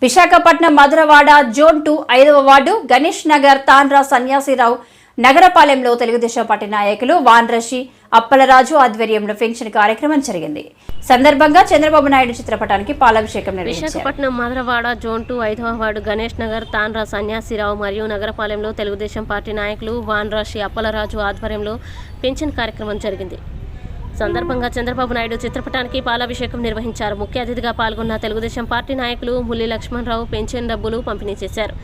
Visakhapatnam Madhurawada zone 2 5వ ward Ganesh Nagar తాండ్ర Sanyasi Rao నగరపాలెంలో Telugu Desam party నాయకులు వాన్రషి అప్పలరాజు ఆధ్వర్యంలో పెన్షన్ కార్యక్రమం జరిగింది. సందర్భంగా చంద్రబాబు నాయుడు చిత్రపటానికి పాలాభిషేకం నిర్వహించారు. విశాఖపట్నం మధురవాడ జోన్ 2 5వ వార్డు గణేష్ నగర్ తాండ్ర సన్యాసిరావు మరియు నగరపాలెంలో తెలుగుదేశం పార్టీ నాయకులు వాన్రషి అప్పలరాజు ఆధ్వర్యంలో పెన్షన్ కార్యక్రమం జరిగింది. సందర్భంగా చంద్రబాబు నాయుడు చిత్రపటానికి పాలాభిషేకం నిర్వహించారు. ముఖ్య అతిథిగా పాల్గొన్న తెలుగుదేశం పార్టీ నాయకులు ముల్లి లక్ష్మణరావు పెన్షన్ డబ్బులు పంపిణీ చేశారు.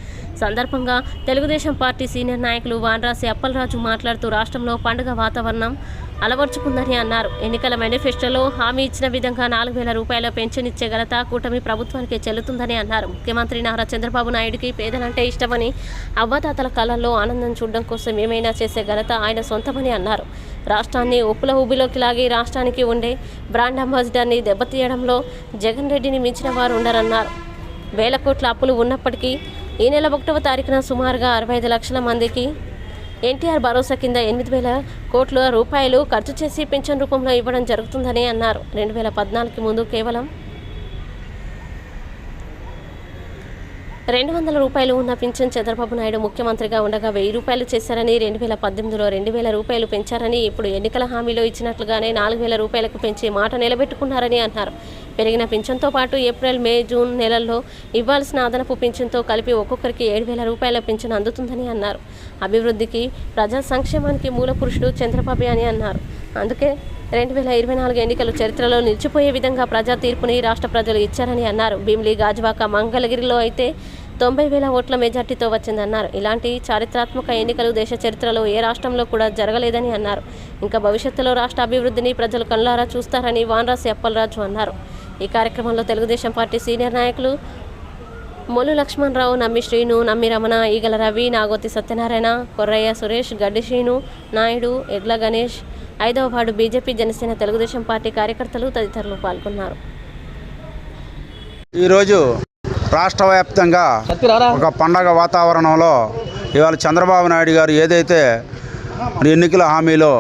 సందర్భంగా తెలుగుదేశం పార్టీ సీనియర్ నాయకులు వాన్రాసి అప్పలరాజు మాట్లాడుతూ రాష్ట్రంలో పండుగ వాతావరణం అలవర్చుకుందని అన్నారు. ఎన్నికల మేనిఫెస్టోలో హామీ ఇచ్చిన విధంగా 4,000 రూపాయల పెన్షన్ ఇచ్చే ఘనత కూటమి ప్రభుత్వానికి చెల్లుతుందని అన్నారు. ముఖ్యమంత్రి నారా చంద్రబాబు నాయుడికి పేదలంటే ఇష్టమని, అవ్వాతాతల కళల్లో ఆనందం చూడడం కోసం ఏమైనా చేసే ఘనత ఆయన సొంతమని అన్నారు. రాష్ట్రాన్ని ఉప్పుల ఊబిలోకి లాగి రాష్ట్రానికి ఉండే బ్రాండ్ అంబాసిడర్ని దెబ్బతీయడంలో జగన్ రెడ్డిని మించిన వారు ఉండరన్నారు. వేల కోట్ల అప్పులు ఉన్నప్పటికీ ఈ నెల 1వ తారీఖున సుమారుగా 65 లక్షల మందికి ఎన్టీఆర్ భరోసా కింద 8,000 కోట్ల రూపాయలు ఖర్చు చేసి పెన్షన్ రూపంలో ఇవ్వడం జరుగుతుందని అన్నారు. 2014కి ముందు కేవలం 200 రూపాయలు ఉన్న పింఛన్ చంద్రబాబు నాయుడు ముఖ్యమంత్రిగా ఉండగా 1000 రూపాయలు చేశారని, 2018లో 2,000 రూపాయలు పెంచారని, ఇప్పుడు ఎన్నికల హామీలో ఇచ్చినట్లుగానే 4,000 రూపాయలకు పెంచి మాట నిలబెట్టుకున్నారని అన్నారు. పెరిగిన పింఛన్తో పాటు ఏప్రిల్, మే, జూన్ నెలల్లో ఇవ్వాల్సిన అదనపు పింఛన్తో కలిపి ఒక్కొక్కరికి 7,000 రూపాయల పింఛన్ అందుతుందని అన్నారు. అభివృద్ధికి, ప్రజా సంక్షేమానికి మూల పురుషుడు చంద్రబాబు అని అన్నారు. అందుకే 2024 ఎన్నికలు చరిత్రలో నిలిచిపోయే విధంగా ప్రజా తీర్పుని రాష్ట్ర ప్రజలు ఇచ్చారని అన్నారు. భీమిలి, గాజువాక, మంగళగిరిలో అయితే 90,000 ఓట్ల మెజార్టీతో వచ్చిందన్నారు. ఇలాంటి చారిత్రాత్మక ఎన్నికలు దేశ చరిత్రలో ఏ రాష్ట్రంలో కూడా జరగలేదని అన్నారు. ఇంకా భవిష్యత్తులో రాష్ట్ర అభివృద్ధిని ప్రజలు కళ్ళారా చూస్తారని వాన్రాసి అప్పలరాజు అన్నారు. ఈ కార్యక్రమంలో తెలుగుదేశం పార్టీ సీనియర్ నాయకులు మొల్లు లక్ష్మణరావు, నమ్మి శ్రీను, నమ్మి రమణ, ఈగల రవి, నాగోతి సత్యనారాయణ, కొర్రయ్య సురేష్, గడ్డి శ్రీను నాయుడు, ఎడ్ల గణేష్, 5వ ward BJP, Janasena, Telugu Desam party కార్యకర్తలు తదితరులు పాల్గొన్నారు. ఈరోజు రాష్ట్ర వ్యాప్తంగా ఒక పండగ వాతావరణంలో ఇవాళ చంద్రబాబు నాయుడు గారు ఏదైతే ఎన్నికల హామీలో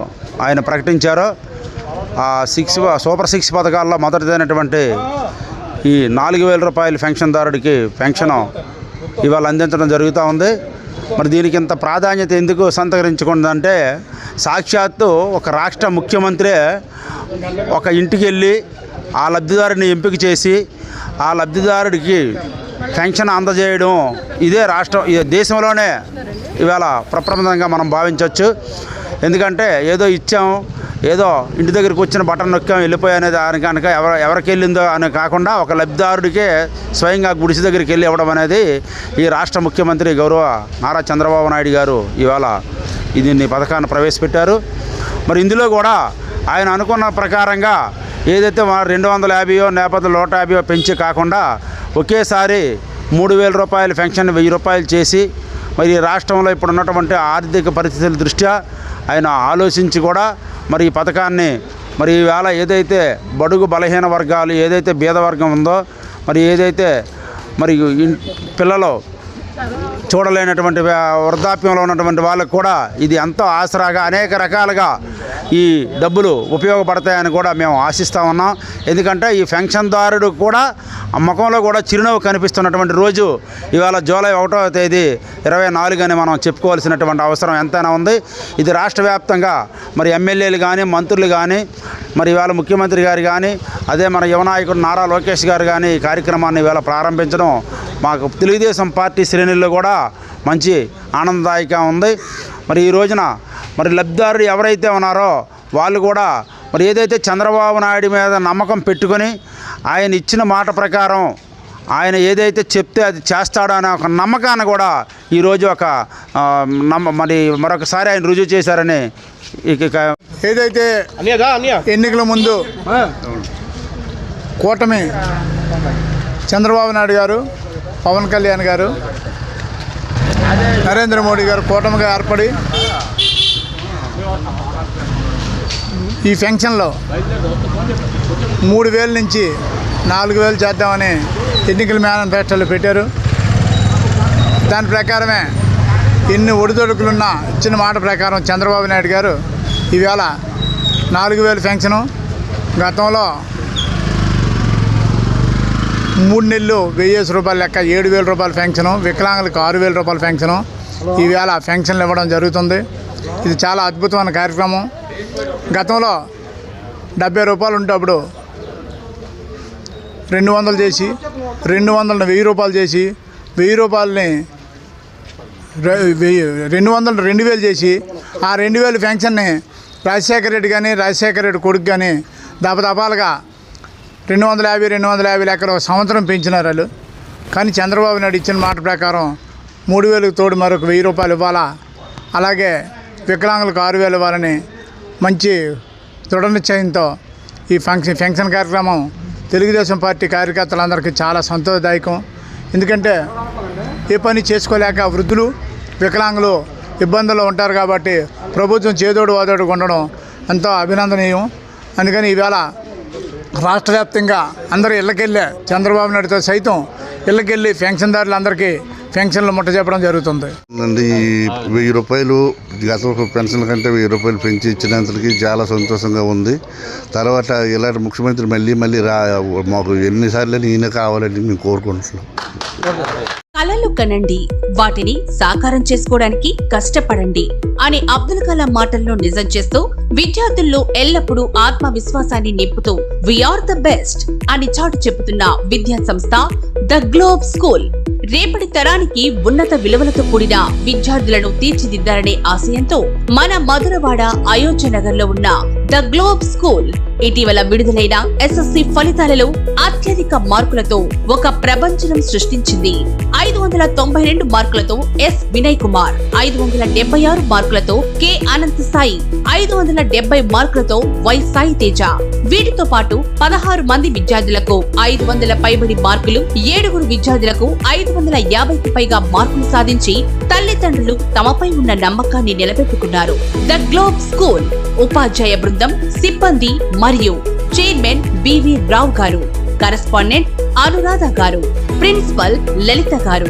ఆయన ప్రకటించారో ఆ సూపర్ 6 పథకాల్లో మొదటిదైనటువంటి ఈ 4,000 రూపాయల పెన్షన్దారుడికి పెన్షను ఇవాళ అందించడం జరుగుతూ ఉంది. మరి దీనికి ఇంత ప్రాధాన్యత ఎందుకు సంతరించుకుందంటే, సాక్షాత్తు ఒక రాష్ట్ర ముఖ్యమంత్రి ఒక ఇంటికి వెళ్ళి ఆ లబ్ధిదారుని ఎంపిక చేసి ఆ లబ్ధిదారుడికి పెన్షన్ అందజేయడం ఇదే దేశంలోనే ఇవాళ ప్రప్రథమంగా మనం భావించవచ్చు. ఎందుకంటే ఏదో ఇచ్చాం, ఏదో ఇంటి దగ్గరికి వచ్చిన బటన్ నొక్కాం వెళ్ళిపోయానేది ఆయన కనుక ఎవరికి వెళ్ళిందో అని కాకుండా ఒక లబ్ధిదారుడికే స్వయంగా గుడిసె దగ్గరికి వెళ్ళి ఇవ్వడం అనేది ఈ రాష్ట్ర ముఖ్యమంత్రి గౌరవ నారా చంద్రబాబు నాయుడు గారు ఇవాళ దీన్ని పథకాన్ని ప్రవేశపెట్టారు. మరి ఇందులో కూడా ఆయన అనుకున్న ప్రకారంగా ఏదైతే 250 లేకపోతే 150 పెంచి కాకుండా ఒకేసారి 3,000 రూపాయల పెన్షన్ 1,000 రూపాయలు చేసి మరి రాష్ట్రంలో ఇప్పుడు ఉన్నటువంటి ఆర్థిక పరిస్థితుల దృష్ట్యా ఆయన ఆలోచించి కూడా మరి ఈ పథకాన్ని మరి ఈవేళ ఏదైతే బడుగు బలహీన వర్గాలు ఏదైతే బీద వర్గం ఉందో, మరి ఏదైతే మరి పిల్లలు చూడలేనటువంటి వృద్ధాప్యంలో ఉన్నటువంటి వాళ్ళకు కూడా ఇది ఎంతో ఆసరాగా అనేక రకాలుగా ఈ డబ్బులు ఉపయోగపడతాయని కూడా మేము ఆశిస్తూ ఉన్నాం. ఎందుకంటే ఈ పెన్షన్దారుడు కూడా ముఖంలో కూడా చిరునవ్వు కనిపిస్తున్నటువంటి రోజు ఇవాళ జూలై 1వ తేదీ 24 అని మనం చెప్పుకోవాల్సినటువంటి అవసరం ఎంతైనా ఉంది. ఇది రాష్ట్ర వ్యాప్తంగా మరి ఎమ్మెల్యేలు కానీ, మంత్రులు కానీ, మరి ఇవాళ ముఖ్యమంత్రి గారు కానీ, అదే మన యువనాయకుడు నారా లోకేష్ గారు కానీ ఈ కార్యక్రమాన్ని ఇవాళ ప్రారంభించడం మాకు తెలుగుదేశం పార్టీ శ్రేణుల్లో కూడా మంచి ఆనందదాయకంగా ఉంది. మరి ఈ రోజున మరి లబ్ధిదారులు ఎవరైతే ఉన్నారో వాళ్ళు కూడా మరి ఏదైతే చంద్రబాబు నాయుడు మీద నమ్మకం పెట్టుకొని ఆయన ఇచ్చిన మాట ప్రకారం ఆయన ఏదైతే చెప్తే అది చేస్తాడో అనే ఒక నమ్మకాన్ని కూడా ఈరోజు మరి మరొకసారి ఆయన రుజువు చేశారని ఏదైతే ఎన్నికల ముందు కూటమి చంద్రబాబు నాయుడు గారు, పవన్ కళ్యాణ్ గారు, నరేంద్ర మోడీ గారు కూటమిగా ఏర్పడి ఈ పెన్షన్లో 3,000 నుంచి 4,000 చేద్దామని ఎన్నికల మేనిఫెస్టోలో పెట్టారు. దాని ప్రకారమే ఎన్ని ఒడిదొడుకులున్నా ఇచ్చిన మాట ప్రకారం చంద్రబాబు నాయుడు గారు ఈవేళ 4,000 పెన్షను, గతంలో 3 నెలలు 1000 రూపాయల లెక్క 7000 రూపాయల పెన్షను, వికలాంగులకు 6000 రూపాయల పెన్షను ఈవేళ పెన్షన్లు ఇవ్వడం జరుగుతుంది. ఇది చాలా అద్భుతమైన కార్యక్రమం. గతంలో 70 రూపాయలు ఉండేటప్పుడు 200 చేసి 200ని 1000 రూపాయలు చేసి 1000 రూపాయలని 200 2000 చేసి ఆ 2000 పెన్షన్ని రాజశేఖర రెడ్డి కానీ రాజశేఖర రెడ్డి కొడుకు కానీ దపదపాలుగా 250 లెక్కలు ఒక సంవత్సరం పెంచినారు వాళ్ళు. కానీ చంద్రబాబు నాయుడు ఇచ్చిన మాట ప్రకారం 3000కి తోడు మరొక 1000 రూపాయలు ఇవ్వాలా, అలాగే వికలాంగులకు 6000 ఇవ్వాలని మంచి దృఢ నిశ్చయంతో ఈ ఫంక్షన్ కార్యక్రమం తెలుగుదేశం పార్టీ కార్యకర్తలందరికీ చాలా సంతోషదాయకం. ఎందుకంటే ఏ పని చేసుకోలేక వృద్ధులు వికలాంగులు ఇబ్బందుల్లో ఉంటారు కాబట్టి ప్రభుత్వం చేదోడు వాదోడు ఉండడం ఎంతో అభినందనీయం. అందుకని ఈవేళ రాష్ట్ర వ్యాప్తంగా అందరూ ఇళ్ళకెళ్ళే చంద్రబాబు నాయుడుతో సైతం ఇళ్ళకెళ్ళి పెన్షన్దారులందరికీ పెన్షన్లు ముట్ట చెప్పడం జరుగుతుంది. 1000 రూపాయలు గత పెన్షన్ కంటే 1000 రూపాయలు పెంచి ఇచ్చినందుకు చాలా సంతోషంగా ఉంది. తర్వాత ఇలాంటి ముఖ్యమంత్రి మళ్ళీ మాకు ఎన్నిసార్లు ఈయన కావాలని మేము కోరుకుంటున్నాం. కలలు కనండి, వాటిని సాకారం చేసుకోవడానికి కష్టపడండి అనే అబ్దుల్ కలాం మాటల్లో నిజం చేస్తూ విద్యార్థుల్లో ఎల్లప్పుడూ ఆత్మవిశ్వాసాన్ని నింపుతూ వీఆర్ ద బెస్ట్ అని చాటు చెబుతున్న విద్యా సంస్థ ద గ్లోబ్ స్కూల్ రేపటి తరానికి ఉన్నత విలువలతో కూడిన విద్యార్థులను తీర్చిదిద్దారనే ఆశయంతో మన మధురవాడ అయోధ్య నగర్ లో ఉన్న ద గ్లోబ్ స్కూల్ ఇటీవల విడుదలైన ఎస్ఎస్సి ఫలితాలలో అత్యధిక మార్కులతో ఒక ప్రభంజనం సృష్టించింది. 592 మార్కులతో ఎస్ వినయ్ కుమార్, 576 మార్కులతో కె అనంత సాయి, 570 మార్కులతో వై సాయి తేజ. వీటితో పాటు 16 మంది విద్యార్థులకు 500 పైబడి మార్కులు, 7 విద్యార్థులకు 550కి పైగా మార్కులు సాధించి తల్లిదండ్రులు తమపై ఉన్న నమ్మకాన్ని నిలబెట్టుకున్నారు. ద గ్లోబ్ స్కూల్ ఉపాధ్యాయ బృందం, సిబ్బంది మరియు చైర్మన్ బివి రావు గారు, కరెస్పాండెంట్ అనురాధ గారు, ప్రిన్సిపల్ లలిత గారు.